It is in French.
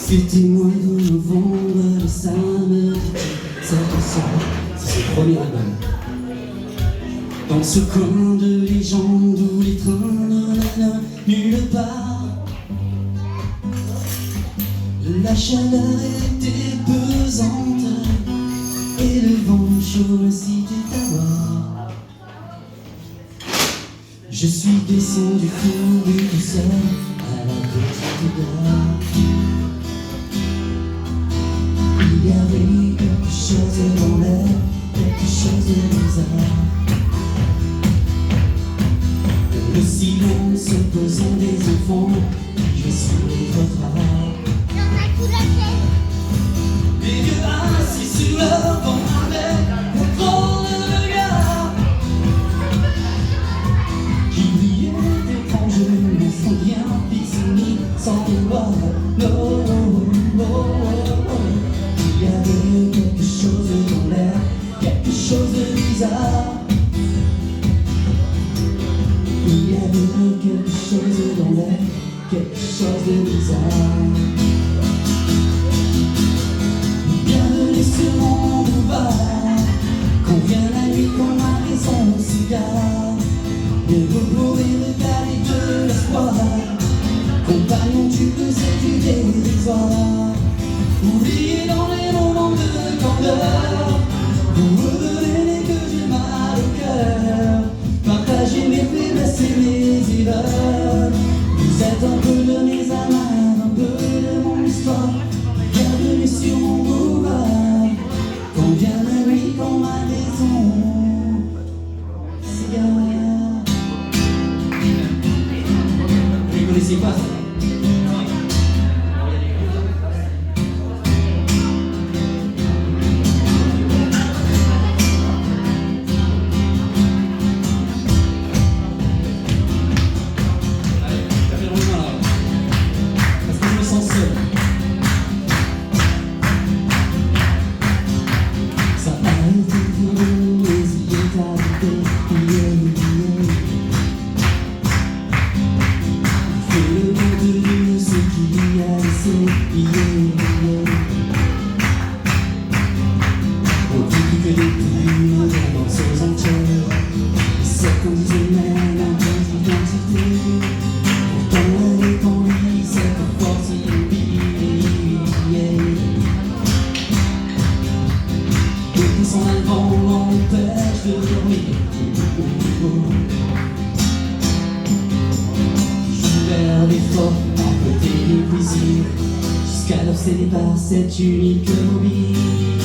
C'était moi de novembre, ça me dit cette chanson, c'est le premier album. Dans ce coin de légende où les trains ne mènent nulle part, la chaleur était pesante et le vent chaud s'était à voir. Je suis descendu couru tout seul à la petite gare. Il y avait quelque chose dans l'air, quelque chose de bizarre. Le silence pesant des enfants qui jouaient sur les trottoirs. Les vieux assis sur leur banc avec un drôle de regard qui brillait étrangement sans rien désigner, sans vouloir. Non, non. Il y avait quelque chose dans l'air, quelque chose de bizarre. Il y avait quelque chose dans l'air, quelque chose de bizarre. Bienvenue sur mon boulevard, quand vient la nuit, qu'on marie son cigare. Et vous pourrez regarder de l'espoir, compagnon tu peux du dérisoire. Oubliez dans les moments de candeur, vous revenez que j'ai mal au cœur. Partagez mes faiblesses et mes erreurs. Vous êtes un peu de mes amas, un peu de mon histoire. Bienvenue sur mon boulevard, quand vient la nuit, quand ma maison s'égare. Vous connaissez pas ça? On dit que les plumes dans ses entières, c'est qu'on disait même un peu d'identité. Pourtant elle est en lui, cette force inoubliée. Et poussant un vent l'empêche de dormir. Je vers l'effort, un peu télévisé, jusqu'alors c'est par cette unique mobile.